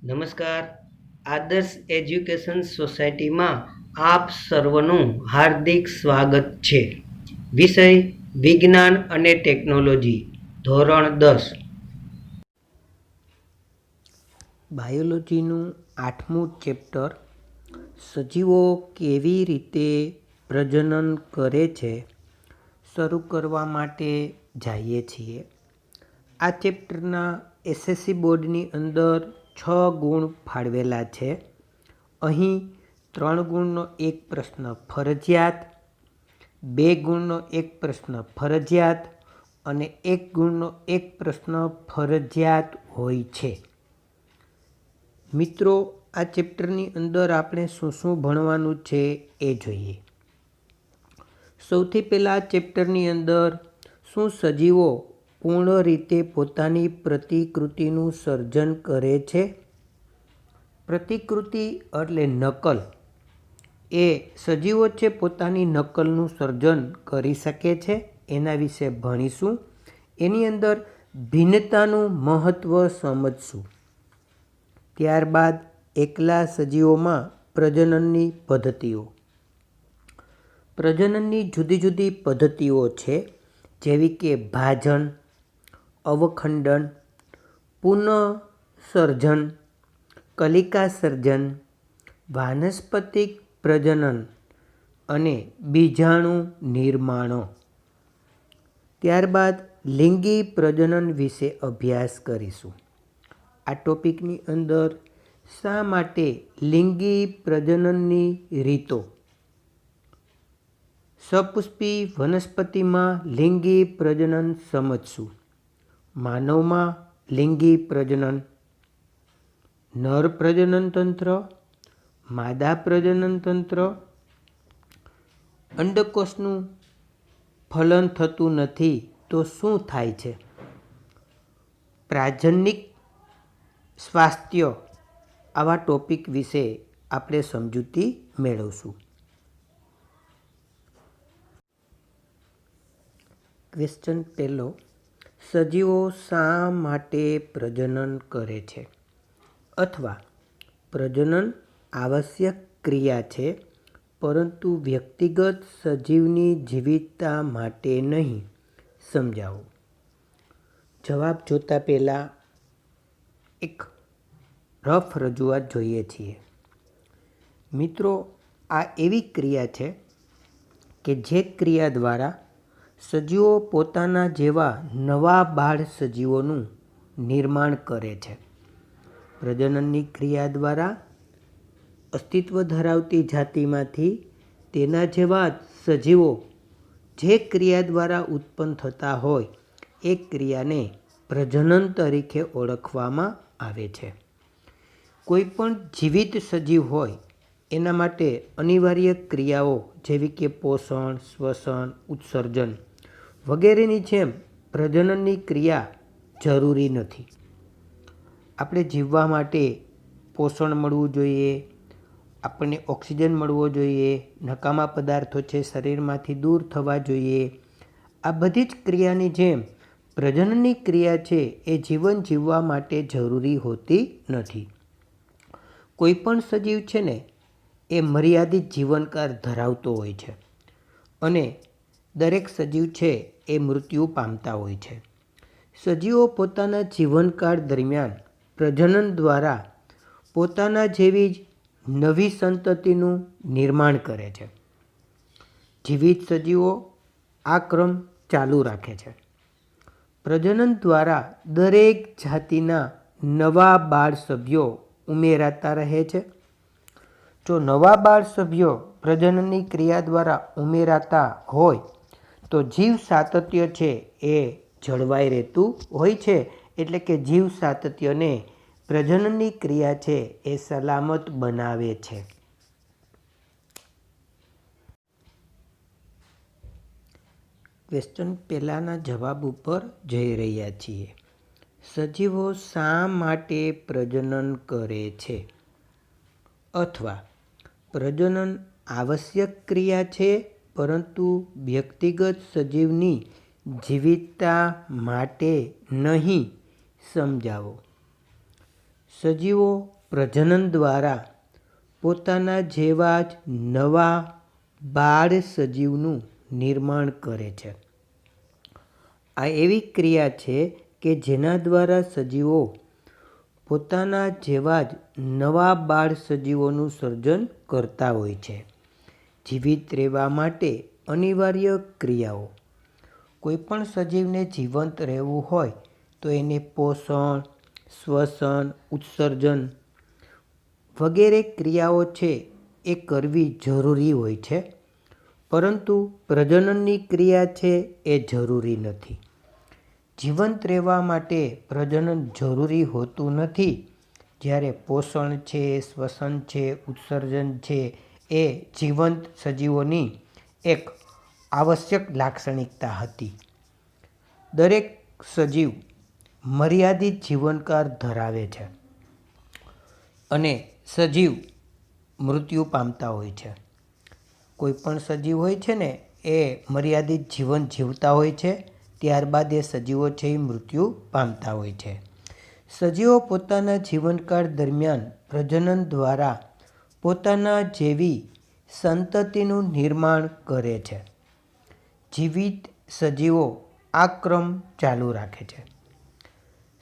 નમસ્કાર. આદર્શ એજ્યુકેશન સોસાયટીમાં આપ સર્વનું હાર્દિક સ્વાગત છે. વિષય વિજ્ઞાન અને ટેકનોલોજી, ધોરણ 10. બાયોલોજીનું 8મું ચેપ્ટર સજીવો કેવી રીતે પ્રજનન કરે છે શરૂ કરવા માટે જઈએ છીએ. આ ચેપ્ટરના એસએસસી બોર્ડની અંદર 6 ગુણ ફાળવેલા છે. અહીં 3 ગુણનો એક પ્રશ્ન ફરજિયાત, 2 ગુણનો એક પ્રશ્ન ફરજિયાત અને 1 ગુણનો એક પ્રશ્ન ફરજિયાત હોય છે. મિત્રો, આ ચેપ્ટરની અંદર આપણે શું શું ભણવાનું છે એ જોઈએ. સૌથી પહેલાં ચેપ્ટરની અંદર શું સજીવો પૂર્ણ રીતે પોતાની પ્રતિકૃતિનું સર્જન કરે છે? પ્રતિકૃતિ એટલે નકલ. એ સજીવો છે પોતાની નકલનું સર્જન કરી શકે છે, એના વિશે ભણીશું. એની અંદર ભિન્નતાનું મહત્ત્વ સમજશું. ત્યારબાદ એકલા સજીવોમાં પ્રજનનની પદ્ધતિઓ. પ્રજનનની જુદી જુદી પદ્ધતિઓ છે, જેવી કે ભાજન, અવખંડન, પુનઃસર્જન, કલિકા સર્જન, વાનસ્પતિક પ્રજનન અને બીજાણુ નિર્માણો. ત્યારબાદ લિંગી પ્રજનન વિશે અભ્યાસ કરીશું. આ ટોપિકની અંદર શા માટે લિંગી પ્રજનનની રીતો, સપુષ્પી વનસ્પતિમાં લિંગી પ્રજનન સમજશું. માનવમાં લિંગી પ્રજનન, નર પ્રજનન તંત્ર, માદા પ્રજનન તંત્ર, અંડકોષનું ફલન થતું નથી તો શું થાય છે, પ્રાજનિક સ્વાસ્થ્ય, આવા ટોપિક વિશે આપણે સમજૂતી મેળવશું. ક્વેશ્ચન પહેલો, સજીવો શા માટે પ્રજનન કરે છે? અથવા પ્રજનન આવશ્યક ક્રિયા છે, પરંતુ વ્યક્તિગત સજીવની જીવિતતા માટે નહીં. સમજાવો. જવાબ જોતા પહેલાં એક રફ રજૂઆત જોઈએ છીએ. મિત્રો, આ એવી ક્રિયા છે કે જે ક્રિયા દ્વારા સજીવો પોતાના જેવા નવા બાળ સજીવોનું નિર્માણ કરે છે. પ્રજનનની ક્રિયા દ્વારા અસ્તિત્વ ધરાવતી જાતિમાંથી તેના જેવા સજીવો જે ક્રિયા દ્વારા ઉત્પન્ન થતા હોય એ ક્રિયાને પ્રજનન તરીકે ઓળખવામાં આવે છે. કોઈ પણ જીવિત સજીવ હોય એના માટે અનિવાર્ય ક્રિયાઓ જેવી કે પોષણ, શ્વસન, ઉત્સર્જન વગેરેની જેમ પ્રજનનની ક્રિયા જરૂરી નથી. આપણે જીવવા માટે પોષણ મળવું જોઈએ, આપણને ઓક્સિજન મળવો જોઈએ, નકામા પદાર્થો છે શરીરમાંથી દૂર થવા જોઈએ. આ બધી જ ક્રિયાની જેમ પ્રજનનની ક્રિયા છે એ જીવન જીવવા માટે જરૂરી હોતી નથી. કોઈ પણ સજીવ છે ને એ મર્યાદિત જીવનકાળ ધરાવતો હોય છે અને દરેક સજીવ છે એ મૃત્યુ પામતા હોય છે. સજીવો પોતાના જીવનકાળ દરમિયાન પ્રજનન દ્વારા પોતાના જેવી જ નવી સંતતિનું નિર્માણ કરે છે. જીવિત સજીવો આ ક્રમ ચાલુ રાખે છે. પ્રજનન દ્વારા દરેક જાતિના નવા બાળ સભ્યો ઉમેરાતા રહે છે. જો નવા બાળ સભ્યો પ્રજનનની ક્રિયા દ્વારા ઉમેરાતા હોય તો જીવ સાતત્ય છે એ જળવાઈ રહેતું હોય છે. એટલે કે જીવ સાતત્યને પ્રજનનની ક્રિયા છે એ સલામત બનાવે છે. ક્વેશ્ચન પહેલાંના જવાબ ઉપર જઈ રહ્યા છીએ. સજીવો શા માટે પ્રજનન કરે છે? અથવા પ્રજનન આવશ્યક ક્રિયા છે, પરંતુ વ્યક્તિગત સજીવની જીવિતતા માટે નહીં. સમજાવો. સજીવો પ્રજનન દ્વારા પોતાના જેવા જ નવા બાળ સજીવનું નિર્માણ કરે છે. આ એવી ક્રિયા છે કે જેના દ્વારા સજીવો પોતાના જેવા જ નવા બાળ સજીવોનું સર્જન કરતા હોય છે. જીવિત રહેવા માટે અનિવાર્ય ક્રિયાઓ. કોઈપણ સજીવને જીવંત રહેવું હોય તો એને પોષણ, શ્વસન, ઉત્સર્જન વગેરે ક્રિયાઓ છે એ કરવી જરૂરી હોય છે, પરંતુ પ્રજનનની ક્રિયા છે એ જરૂરી નથી. જીવંત રહેવા માટે પ્રજનન જરૂરી હોતું નથી. જ્યારે પોષણ છે, શ્વસન છે, ઉત્સર્જન છે એ જીવંત સજીવોની એક આવશ્યક લાક્ષણિકતા હતી. દરેક સજીવ મર્યાદિત જીવનકાળ ધરાવે છે અને સજીવ મૃત્યુ પામતા હોય છે. કોઈ પણ સજીવ હોય છે ને એ મર્યાદિત જીવન જીવતા હોય છે, ત્યારબાદ એ સજીવો છે એ મૃત્યુ પામતા હોય છે. સજીવો પોતાના જીવનકાળ દરમિયાન પ્રજનન દ્વારા પોતાના જેવી સંતતિનું નિર્માણ કરે છે. જીવિત સજીવો આ ક્રમ ચાલુ રાખે છે.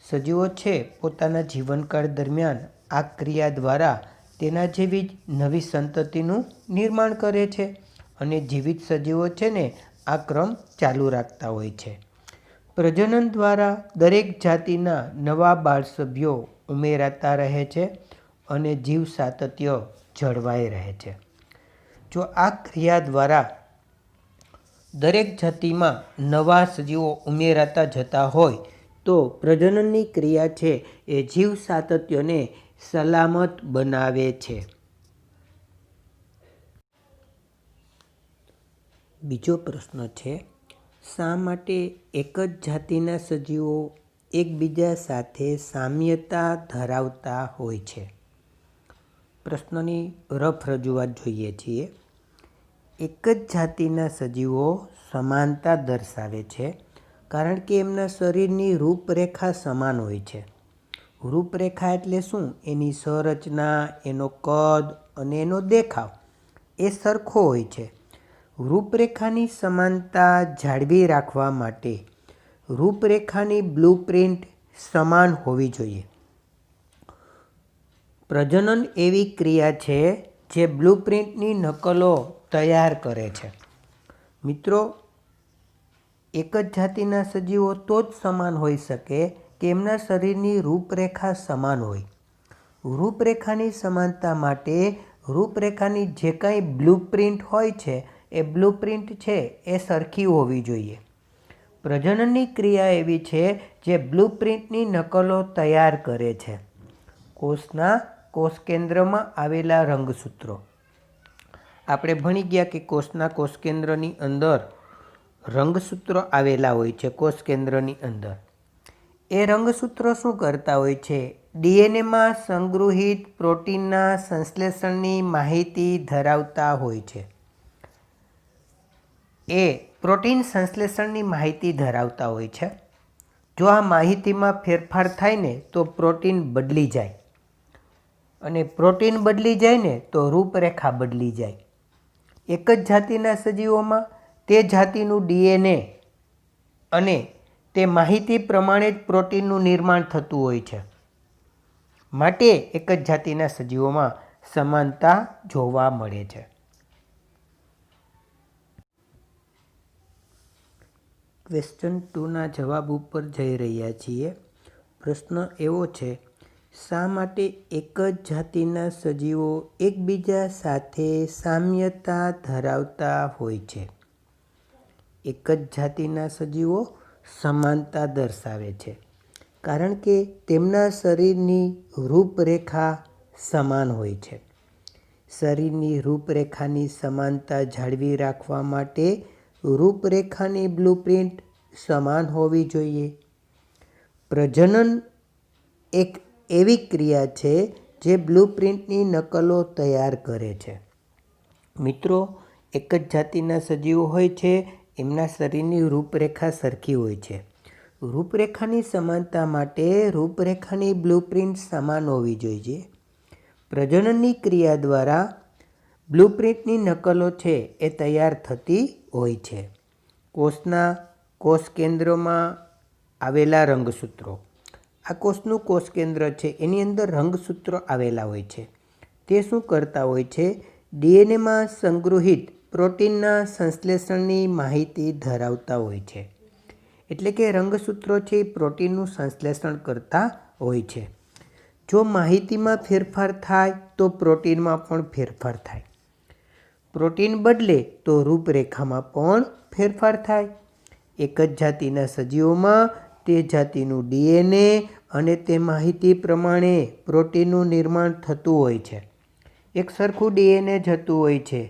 સજીવો છે પોતાના જીવનકાળ દરમિયાન આ ક્રિયા દ્વારા તેના જેવી જ નવી સંતતિનું નિર્માણ કરે છે અને જીવિત સજીવો છે ને આ ક્રમ ચાલુ રાખતા હોય છે. પ્રજનન દ્વારા દરેક જાતિના નવા બાળ સભ્યો ઉમેરાતા રહે છે અને જીવ સાતત્ય જળવાઈ રહે છે. જો આ ક્રિયા દ્વારા દરેક જાતિમાં નવા સજીવો ઉમેરાતા જતા હોય તો પ્રજનનની ક્રિયા છે એ જીવ સાતત્યને સલામત બનાવે છે. બીજો પ્રશ્ન છે, શા માટે એક જ જાતિના સજીવો એકબીજા સાથે સામ્યતા ધરાવતા હોય છે? પ્રશ્નની રફ રજૂઆત જોઈએ છીએ. એક જ જાતિના સજીવો સમાનતા દર્શાવે છે કારણ કે એમના શરીરની રૂપરેખા સમાન હોય છે. રૂપરેખા એટલે શું? એની સંરચના, એનો કદ અને એનો દેખાવ એ સરખો હોય છે. રૂપરેખાની સમાનતા જાળવી રાખવા માટે રૂપરેખાની બ્લુપ્રિન્ટ સમાન હોવી જોઈએ. પ્રજનન એવી ક્રિયા છે જે બ્લુપ્રિન્ટની નકલો તૈયાર કરે છે. મિત્રો, એક જ જાતિના સજીવો તો જ સમાન હોઈ શકે કે એમના શરીરની રૂપરેખા સમાન હોય. રૂપરેખાની સમાનતા માટે રૂપરેખાની જે કાંઈ બ્લુપ્રિન્ટ હોય છે એ બ્લુપ્રિન્ટ છે એ સરખી હોવી જોઈએ. પ્રજનનની ક્રિયા એવી છે જે બ્લુપ્રિન્ટની નકલો તૈયાર કરે છે. કોષના કોષકેન્દ્રમાં આવેલા રંગસૂત્રો. આપણે ભણી ગયા કે કોષના કોષકેન્દ્રની અંદર રંગસૂત્રો આવેલા હોય છે. કોષકેન્દ્રની અંદર એ રંગસૂત્રો શું કરતા હોય છે? ડીએનએમાં સંગૃહિત પ્રોટીનના સંશ્લેષણની માહિતી ધરાવતા હોય છે. એ પ્રોટીન સંશ્લેષણની માહિતી ધરાવતા હોય છે. જો આ માહિતીમાં ફેરફાર થાય ને તો પ્રોટીન બદલી જાય અને પ્રોટીન બદલી જાય ને તો રૂપરેખા બદલી જાય. એક જ જાતિના સજીવોમાં તે જાતિનું ડીએનએ અને તે માહિતી પ્રમાણે જ પ્રોટીનનું નિર્માણ થતું હોય છે. માટે એક જ જાતિના સજીવોમાં સમાનતા જોવા મળે છે. ક્વેશ્ચન 2ના જવાબ ઉપર જઈ રહ્યા છીએ. પ્રશ્ન એવો છે, શા માટે એક જ જાતિના સજીવો એકબીજા સાથે સામ્યતા ધરાવતા હોય છે? એક જ જાતિના સજીવો સમાનતા દર્શાવે છે કારણ કે તેમના શરીરની રૂપરેખા સમાન હોય છે. શરીરની રૂપરેખાની સમાનતા જાળવી રાખવા માટે રૂપરેખાની બ્લુપ્રિન્ટ સમાન હોવી જોઈએ. પ્રજનન એક એવી ક્રિયા છે જે બ્લુપ્રિન્ટની નકલો તૈયાર કરે છે. મિત્રો, એક જ જાતિના સજીવો હોય છે એમના શરીરની રૂપરેખા સરખી હોય છે. રૂપરેખાની સમાનતા માટે રૂપરેખાની બ્લુપ્રિન્ટ સમાન હોવી જોઈએ. પ્રજનનની ક્રિયા દ્વારા બ્લુપ્રિન્ટની નકલો છે એ તૈયાર થતી હોય છે. કોષના કોષ કેન્દ્રમાં આવેલા રંગસૂત્રો, આ કોષનું કોષ કેન્દ્ર છે એની અંદર રંગસૂત્રો આવેલા હોય છે. તે શું કરતા હોય છે? ડીએનએમાં સંગૃહિત પ્રોટીનના સંશ્લેષણની માહિતી ધરાવતા હોય છે. એટલે કે રંગસૂત્રો છે એ પ્રોટીનનું સંશ્લેષણ કરતા હોય છે. જો માહિતીમાં ફેરફાર થાય તો પ્રોટીનમાં પણ ફેરફાર થાય. પ્રોટીન બદલે તો રૂપરેખામાં પણ ફેરફાર થાય. એક જ જાતિના સજીવોમાં તે જાતિનું ડીએનએ અને તે માહિતી પ્રમાણે પ્રોટીનનું નિર્માણ થતું હોય છે. એક સરખું ડીએનએ જતું હોય છે,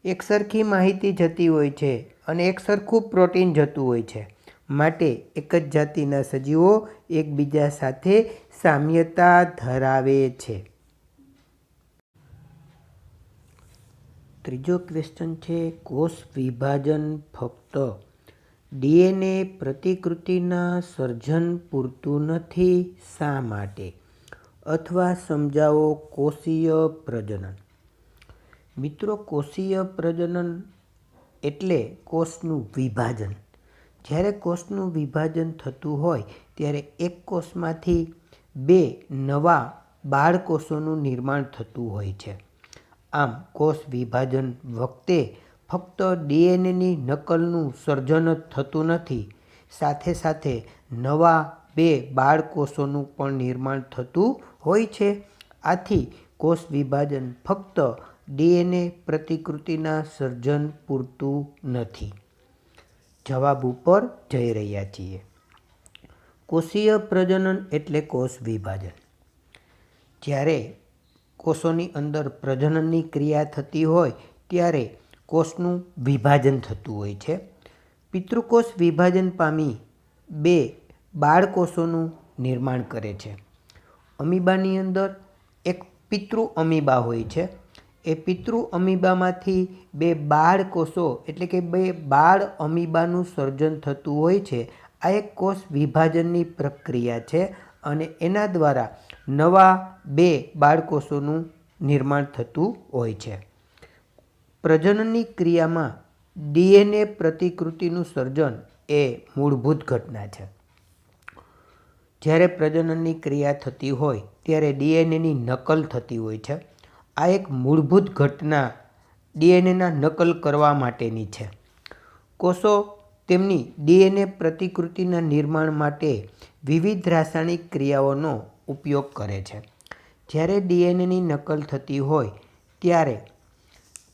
એક સરખી માહિતી જતી હોય છે અને એક સરખું પ્રોટીન જતું હોય છે. માટે એક જ જાતિના સજીવો એકબીજા સાથે સામ્યતા ધરાવે છે. ત્રીજો ક્વેશ્ચન છે, કોષ વિભાજન ફક્ત ડીએનએ પ્રતિકૃતિના સર્જન પૂરતું નથી, શા માટે? અથવા સમજાવો કોષીય પ્રજનન. મિત્રો, કોષીય પ્રજનન એટલે કોષનું વિભાજન. જ્યારે કોષનું વિભાજન થતું હોય ત્યારે એક કોષમાંથી બે નવા બાળકોષોનું નિર્માણ થતું હોય છે. આમ કોષ વિભાજન વખતે ફક્ત ડીએનએની નકલનું સર્જન જ થતું નથી, સાથે સાથે નવા બે બાળકોષોનું પણ નિર્માણ થતું હોય છે. આથી કોષ વિભાજન ફક્ત ડીએનએ પ્રતિકૃતિના સર્જન પૂરતું નથી. જવાબ ઉપર જઈ રહ્યા છીએ. કોષીય પ્રજનન એટલે કોષ વિભાજન. જ્યારે કોષોની અંદર પ્રજનનની ક્રિયા થતી હોય ત્યારે કોષનું વિભાજન થતું હોય છે. પિતૃકોષ વિભાજન પામી બે બાળકોષોનું નિર્માણ કરે છે. અમીબાની અંદર એક પિતૃ અમીબા હોય છે. એ પિતૃ અમીબામાંથી બે બાળકોષો એટલે કે બે બાળ અમીબાનું સર્જન થતું હોય છે. આ એક કોષ વિભાજનની પ્રક્રિયા છે અને એના દ્વારા નવા બે બાળકોષોનું નિર્માણ થતું હોય છે. પ્રજનનની ક્રિયામાં ડીએનએ પ્રતિકૃતિનું સર્જન એ મૂળભૂત ઘટના છે. જ્યારે પ્રજનનની ક્રિયા થતી હોય ત્યારે ડીએનએની નકલ થતી હોય છે. આ એક મૂળભૂત ઘટના ડીએનએના નકલ કરવા માટેની છે. કોષો તેમની ડીએનએ પ્રતિકૃતિના નિર્માણ માટે વિવિધ રાસાયણિક ક્રિયાઓનો ઉપયોગ કરે છે. જ્યારે ડીએનએની નકલ થતી હોય ત્યારે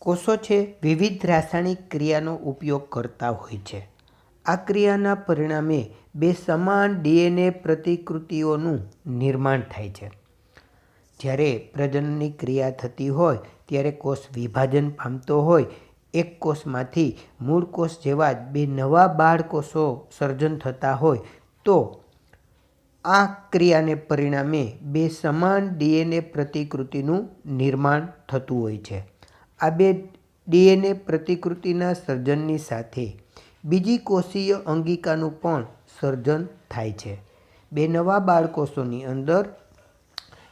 કોષો છે વિવિધ રાસાયણિક ક્રિયાનો ઉપયોગ કરતા હોય છે. આ ક્રિયાના પરિણામે બે સમાન ડીએનએ પ્રતિકૃતિઓનું નિર્માણ થાય છે. જ્યારે પ્રજનનની ક્રિયા થતી હોય ત્યારે કોષ વિભાજન પામતો હોય એક કોષમાંથી મૂળ કોષ જેવા જ બે નવા બાળકોષો સર્જન થતા હોય તો આ ક્રિયાને પરિણામે બે સમાન ડીએનએ પ્રતિકૃતિનું નિર્માણ થતું હોય છે. આ બે ડીએનએ પ્રતિકૃતિના સર્જનની સાથે બીજી કોષીય અંગિકાનું પણ સર્જન થાય છે. બે નવા બાળકોષોની અંદર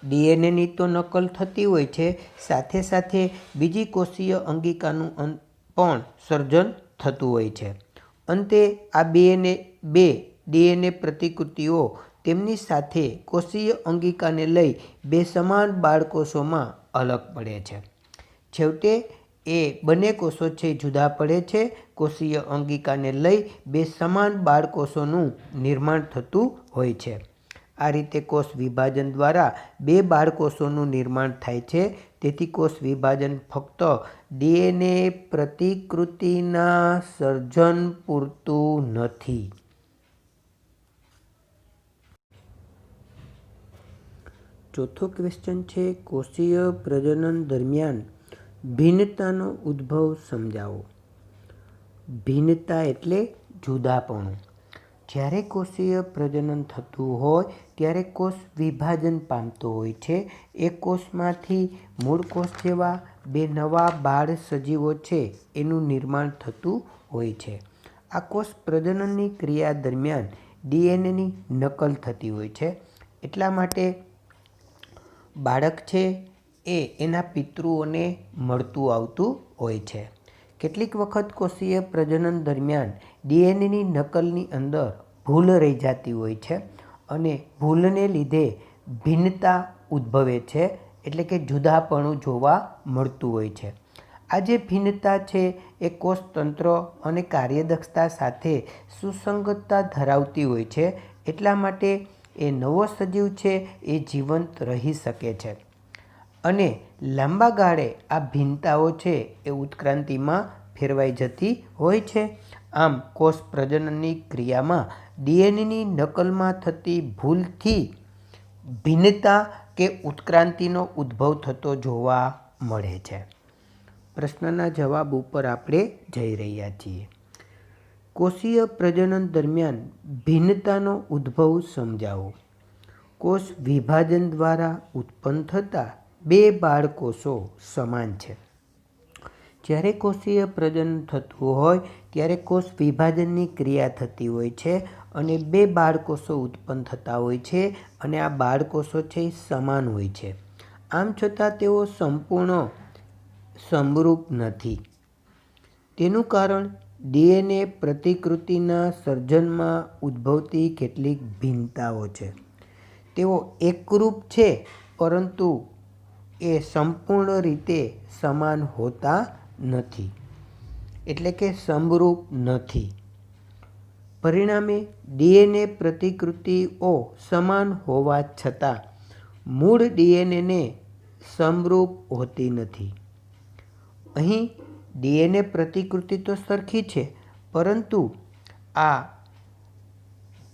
ડીએનએની તો નકલ થતી હોય છે, સાથે સાથે બીજી કોષીય અંગિકાનું પણ સર્જન થતું હોય છે. અંતે આ બે ડીએનએ પ્રતિકૃતિઓ તેમની સાથે કોષીય અંગિકાને લઈ બે સમાન બાળકોષોમાં અલગ પડે છે. છેવટે એ બંને કોષો છે જુદા પડે છે. કોષીય અંગિકાને લઈ બે સમાન બાળકોષોનું નિર્માણ થતું હોય છે. આ રીતે કોષ વિભાજન દ્વારા બે બાળકોષોનું નિર્માણ થાય છે. તેથી કોષ વિભાજન ફક્ત ડીએનએ પ્રતિકૃતિના સર્જન પૂરતું નથી. ચોથો ક્વેશ્ચન છે, કોષીય પ્રજનન દરમિયાન ભિન્નતાનો ઉદ્ભવ સમજાવો. ભિન્નતા એટલે જુદાપણું. જ્યારે કોષીય પ્રજનન થતું હોય ત્યારે કોષ વિભાજન પામતો હોય છે. એ કોષમાંથી મૂળ કોષ જેવા બે નવા બાળ સજીવો છે એનું નિર્માણ થતું હોય છે. આ કોષ પ્રજનનની ક્રિયા દરમિયાન ડીએનએની નકલ થતી હોય છે. એટલા માટે બાળક છે એ એના પિતૃઓને મળતું આવતું હોય છે. કેટલીક વખત કોષીય પ્રજનન દરમિયાન ડીએનએની નકલની અંદર ભૂલ રહી જતી હોય છે અને ભૂલને લીધે ભિન્નતા ઉદ્ભવે છે, એટલે કે જુદાપણું જોવા મળતું હોય છે. આ જે ભિન્નતા છે એ કોષતંત્ર અને કાર્યદક્ષતા સાથે સુસંગતતા ધરાવતી હોય છે. એટલા માટે એ નવો સજીવ છે એ જીવંત રહી શકે છે અને લાંબા ગાળે આ ભિન્નતાઓ છે એ ઉત્ક્રાંતિમાં ફેરવાઈ જતી હોય છે. આમ કોષ પ્રજનનની ક્રિયામાં ડીએનએની નકલમાં થતી ભૂલથી ભિન્નતા કે ઉત્ક્રાંતિનો ઉદ્ભવ થતો જોવા મળે છે. પ્રશ્નના જવાબ ઉપર આપણે જઈ રહ્યા છીએ. કોષીય પ્રજનન દરમિયાન ભિન્નતાનો ઉદ્ભવ સમજાવો. કોષ વિભાજન દ્વારા ઉત્પન્ન થતા બે બાળકોષો સમાન છે. જ્યારે કોષીય પ્રજનન થતું હોય ત્યારે કોષ વિભાજનની ક્રિયા થતી હોય છે અને બે બાળકોષો ઉત્પન્ન થતા હોય છે અને આ બાળકોષો છે એ સમાન હોય છે. આમ છતાં તેઓ સંપૂર્ણ સમરૂપ નથી. તેનું કારણ ડીએનએ પ્રતિકૃતિના સર્જનમાં ઉદ્ભવતી કેટલીક ભિન્નતાઓ છે. તેઓ એકરૂપ છે પરંતુ એ સંપૂર્ણ રીતે સમાન હોતા નથી, એટલે કે સમરૂપ નથી. પરિણામે ડીએનએ પ્રતિકૃતિઓ સમાન હોવા છતાં મૂળ ડીએનએને સમરૂપ હોતી નથી. અહીં ડીએનએ પ્રતિકૃતિ તો સરખી છે, પરંતુ આ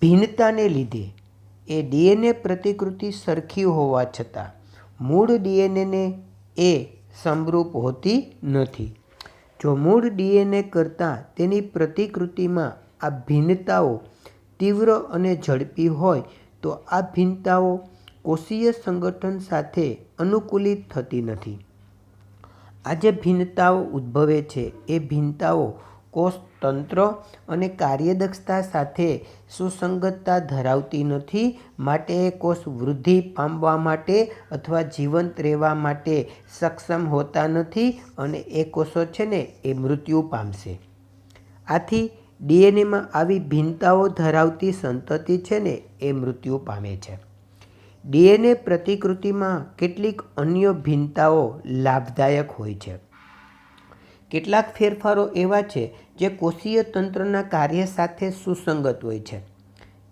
ભિન્નતાને લીધે એ ડીએનએ પ્રતિકૃતિ સરખી હોવા છતાં મૂળ ડીએનએને એ સમરૂપ હોતી નથી. જો મૂળ ડીએનએ કરતાં તેની પ્રતિકૃતિમાં આ ભિન્નતાઓ તીવ્ર અને ઝડપી હોય તો આ ભિન્નતાઓ કોષીય સંગઠન સાથે અનુકૂલિત થતી નથી. આ જે ભિન્નતાઓ ઉદ્ભવે છે એ ભિન્નતાઓ કોષતંત્ર અને કાર્યદક્ષતા સાથે સુસંગતતા ધરાવતી નથી. માટે એ કોષ વૃદ્ધિ પામવા માટે અથવા જીવંત રહેવા માટે સક્ષમ હોતા નથી અને એ કોષો છે ને એ મૃત્યુ પામશે. આથી ડીએનએમાં આવી ભિન્નતાઓ ધરાવતી સંતતિ છે ને એ મૃત્યુ પામે છે. ડીએનએ પ્રતિકૃતિમાં કેટલીક અન્ય ભિન્નતાઓ લાભદાયક હોય છે. કેટલાક ફેરફારો એવા છે જે કોષીય તંત્રના કાર્ય સાથે સુસંગત હોય છે.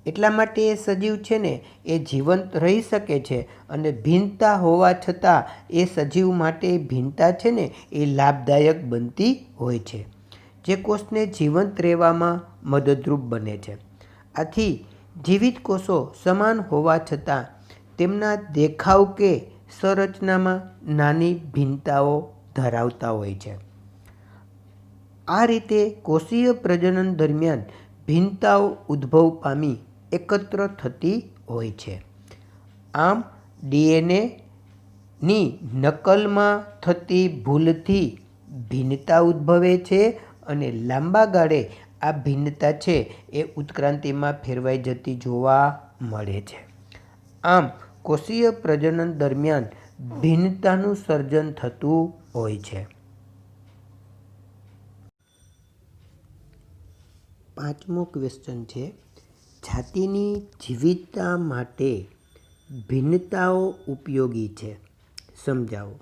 એટલા માટે એ સજીવ છે ને એ જીવંત રહી શકે છે અને ભિન્નતા હોવા છતાં એ સજીવ માટે ભિન્નતા છે ને એ લાભદાયક બનતી હોય છે, જે કોષને જીવંત રહેવામાં મદદરૂપ બને છે. આથી જીવિત કોષો સમાન હોવા છતાં તેમના દેખાવ કે સંરચનામાં નાની ભિન્નતાઓ ધરાવતા હોય છે. આ રીતે કોષીય પ્રજનન દરમિયાન ભિન્નતાઓ ઉદ્ભવ પામી એકત્ર થતી હોય છે. આમ ડીએનએની નકલમાં થતી ભૂલથી ભિન્નતા ઉદ્ભવે છે અને લાંબા ગાળે આ ભિન્નતા છે એ ઉત્ક્રાંતિમાં ફેરવાઈ જતી જોવા મળે છે. આમ કોષીય પ્રજનન દરમિયાન ભિન્નતાનું સર્જન થતું હોય છે. 5મો ક્વેશ્ચન છે, જાતિની જીવિતતા માટે ભિન્નતાઓ ઉપયોગી છે, સમજાવો.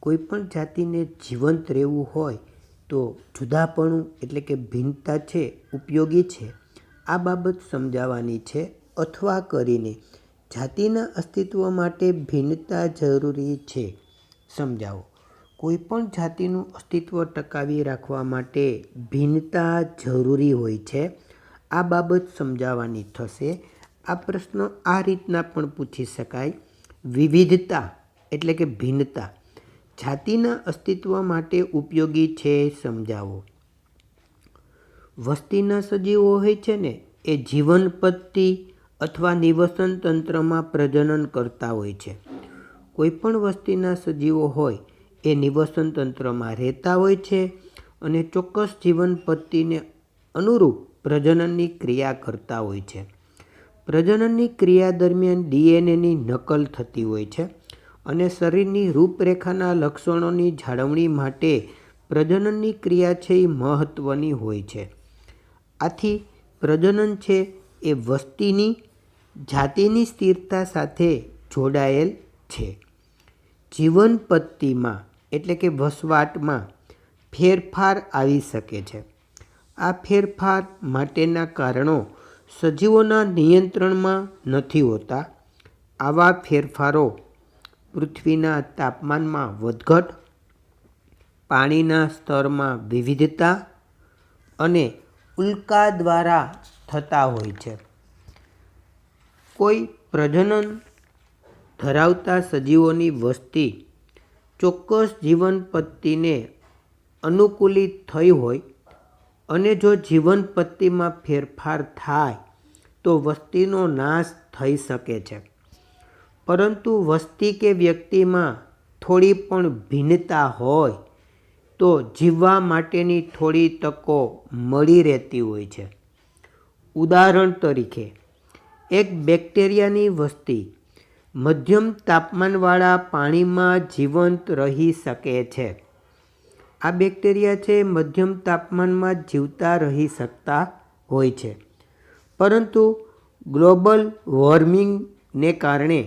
કોઈપણ જાતિને જીવંત રહેવું હોય તો જુદાપણું એટલે કે ભિન્નતા છે ઉપયોગી છે. આ બાબત સમજાવવાની છે. અથવા કરીને જાતિના અસ્તિત્વ માટે ભિન્નતા જરૂરી છે, સમજાવો. કોઈપણ જાતિનું અસ્તિત્વ ટકાવી રાખવા માટે ભિન્નતા જરૂરી હોય છે. આ બાબત સમજાવવાની થશે. આ પ્રશ્ન આ રીતના પણ પૂછી શકાય. વિવિધતા એટલે કે ભિન્નતા જાતિના અસ્તિત્વ માટે ઉપયોગી છે, સમજાવો. વસ્તીના સજીવો હોય છે ને એ જીવન પદ્ધતિ અથવા નિવસન તંત્રમાં પ્રજનન કરતા હોય છે. કોઈપણ વસ્તીના સજીવો હોય એ નિવસન તંત્રમાં રહેતા હોય છે અને ચોક્કસ જીવન પદ્ધતિને અનુરૂપ પ્રજનનની ક્રિયા કરતા હોય છે. પ્રજનનની ક્રિયા દરમિયાન ડીએનએની નકલ થતી હોય છે અને શરીરની રૂપરેખાના લક્ષણોની જાળવણી માટે પ્રજનનની ક્રિયા છે એ મહત્ત્વની હોય છે. આથી પ્રજનન છે એ વસ્તીની જાતિની સ્થિરતા સાથે જોડાયેલ છે. જીવન પદ્ધતિમાં એટલે કે વસવાટમાં ફેરફાર આવી શકે છે. આ ફેરફાર માટેના કારણો સજીવોના નિયંત્રણમાં નથી હોતા. આવા ફેરફારો પૃથ્વીના તાપમાનમાં વધઘટ, પાણીના સ્તરમાં વિવિધતા અને ઉલ્કા દ્વારા થતા હોય છે. કોઈ પ્રજનન ધરાવતા સજીવોની વસ્તી ચોક્કસ જીવન પદ્ધતિને અનુકૂલિત થઈ હોય અને જો જીવન પદ્ધતિમાં ફેરફાર થાય તો વસ્તીનો નાશ થઈ શકે છે. પરંતુ વસ્તી કે વ્યક્તિમાં થોડી પણ ભિન્નતા હોય તો જીવવા માટેની થોડી તકો મળી રહેતી હોય છે. ઉદાહરણ તરીકે, એક બેક્ટેરિયાની વસ્તી મધ્યમ તાપમાનવાળા પાણીમાં જીવંત રહી શકે છે. આ બેક્ટેરિયા છે મધ્યમ તાપમાનમાં જીવતા રહી શકતા હોય છે. પરંતુ ગ્લોબલ વોર્મિંગને કારણે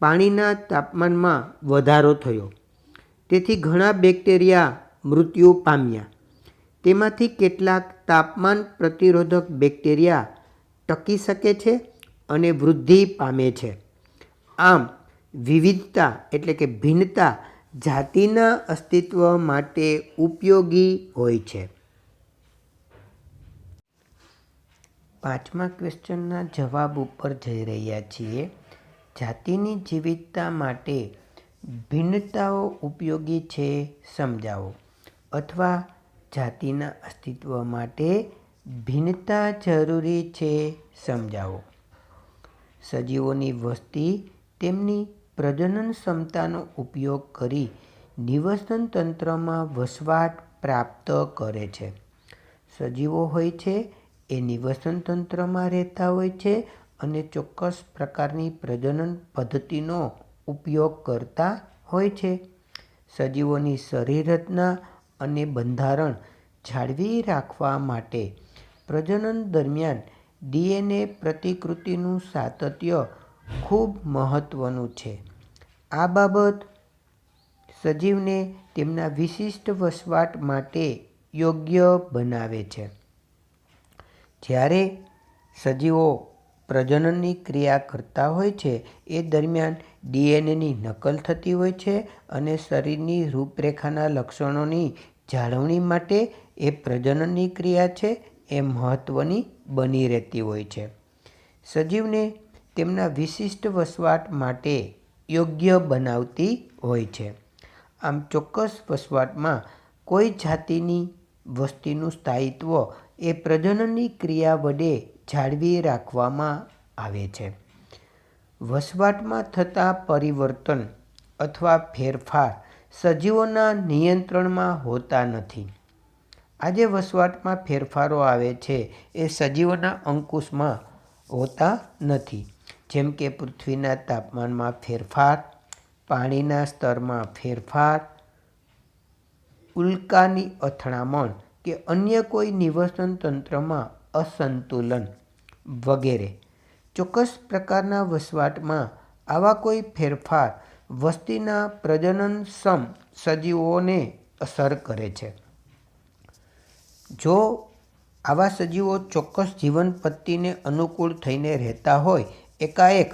પાણીના તાપમાનમાં વધારો થયો. તેથી ઘણા બેક્ટેરિયા મૃત્યુ પામ્યા. તેમાંથી કેટલાક તાપમાન પ્રતિરોધક બેક્ટેરિયા ટકી શકે છે અને વૃદ્ધિ પામે છે. આમ વિવિધતા એટલે કે ભિન્નતા જાતિના અસ્તિત્વ માટે ઉપયોગી હોય છે. 5મા ક્વેશ્ચનના જવાબ ઉપર જઈ રહ્યા છીએ. જાતિની જીવિતતા માટે ભિન્નતાઓ ઉપયોગી છે સમજાવો, અથવા જાતિના અસ્તિત્વ માટે ભિન્નતા જરૂરી છે સમજાવો. સજીવોની વસ્તી તેમની પ્રજનન ક્ષમતાનો ઉપયોગ કરી નિવસન તંત્રમાં વસવાટ પ્રાપ્ત કરે છે. સજીવો હોય છે એ નિવસન તંત્રમાં રહેતા હોય છે અને ચોક્કસ પ્રકારની પ્રજનન પદ્ધતિનો ઉપયોગ કરતા હોય છે. સજીવોની શરીર રચના અને બંધારણ જાળવી રાખવા માટે પ્રજનન દરમિયાન ડીએનએ પ્રતિકૃતિનું સાતત્ય ખૂબ મહત્ત્વનું છે. આ બાબત સજીવને તેમના વિશિષ્ટ વસવાટ માટે યોગ્ય બનાવે છે. જ્યારે સજીવો પ્રજનનની ક્રિયા કરતા હોય છે એ દરમિયાન ડીએનએની નકલ થતી હોય છે અને શરીરની રૂપરેખાના લક્ષણોની જાળવણી માટે એ પ્રજનનની ક્રિયા છે એ મહત્ત્વની બની રહેતી હોય છે. સજીવને તેમના વિશિષ્ટ વસવાટ માટે યોગ્ય બનાવતી હોય છે. આમ ચોક્કસ વસવાટમાં કોઈ જાતિની વસ્તીનું સ્થાયિત્વ એ પ્રજનનની ક્રિયા વડે જાળવી રાખવામાં આવે છે. વસવાટમાં થતા પરિવર્તન અથવા ફેરફાર સજીવોના નિયંત્રણમાં હોતા નથી. આજે વસવાટમાં ફેરફારો આવે છે એ સજીવોના અંકુશમાં હોતા નથી. જેમ કે પૃથ્વીના તાપમાનમાં ફેરફાર, પાણીના સ્તરમાં ફેરફાર, ઉલ્કાની અથડામણ કે અન્ય કોઈ નિવસન તંત્રમાં અસંતુલન વગેરે. ચોક્કસ પ્રકારના વસવાટમાં આવા કોઈ ફેરફાર વસ્તીના પ્રજનનક્ષમ સજીવોને અસર કરે છે. જો આવા સજીવો ચોક્કસ જીવન પદ્ધતિને અનુકૂળ થઈને રહેતા હોય, એકાએક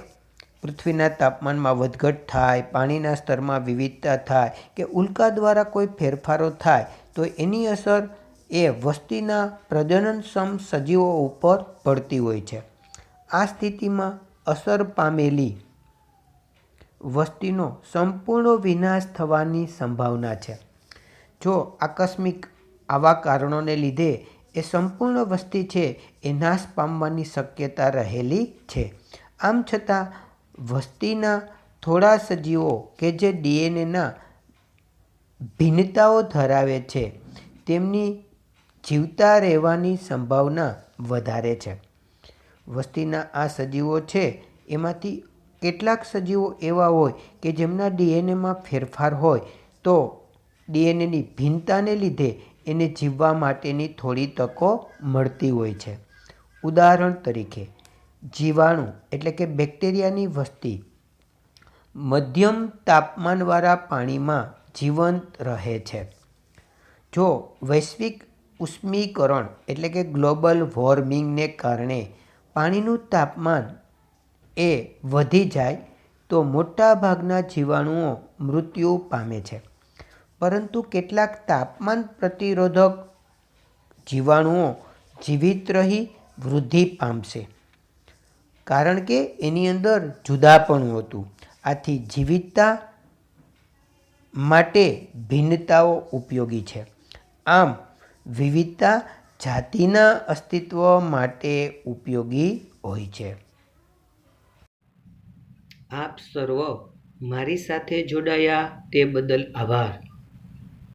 પૃથ્વીના તાપમાનમાં વધઘટ થાય, પાણીના સ્તરમાં વિવિધતા થાય કે ઉલ્કા દ્વારા કોઈ ફેરફારો થાય તો એની અસર એ વસ્તીના પ્રજનનક્ષમ સજીવો ઉપર પડતી હોય છે. આ સ્થિતિમાં અસર પામેલી વસ્તીનો સંપૂર્ણ વિનાશ થવાની સંભાવના છે. જો આકસ્મિક આવા કારણોને લીધે એ સંપૂર્ણ વસ્તી છે એ નાશ પામવાની શક્યતા રહેલી છે. આમ છતાં વસ્તીના થોડા સજીવો કે જે ડીએનએના ભિન્નતાઓ ધરાવે છે તેમની જીવતા રહેવાની સંભાવના વધારે છે. વસ્તીના આ સજીવો છે એમાંથી કેટલાક સજીવો એવા હોય કે જેમના ડીએનએમાં ફેરફાર હોય તો ડીએનએની ભિન્નતાને લીધે એને જીવવા માટેની થોડી તકો મળતી હોય છે. ઉદાહરણ તરીકે જીવાણુ એટલે કે બેક્ટેરિયાની વસ્તી મધ્યમ તાપમાનવાળા પાણીમાં જીવંત રહે છે. જો વૈશ્વિક ઉષ્મીકરણ એટલે કે ગ્લોબલ વોર્મિંગને કારણે પાણીનું તાપમાન એ વધી જાય તો મોટાભાગના જીવાણુઓ મૃત્યુ પામે છે. પરંતુ કેટલાક તાપમાન પ્રતિરોધક જીવાણુઓ જીવિત રહી વૃદ્ધિ પામશે કારણ કે એની અંદર જુદાપણું હતું. આથી જીવિતતા માટે ભિન્નતાઓ ઉપયોગી છે. આમ વિવિધતા જાતિના અસ્તિત્વ માટે ઉપયોગી હોય છે. આપ સર્વ મારી સાથે જોડાયા તે બદલ આભાર.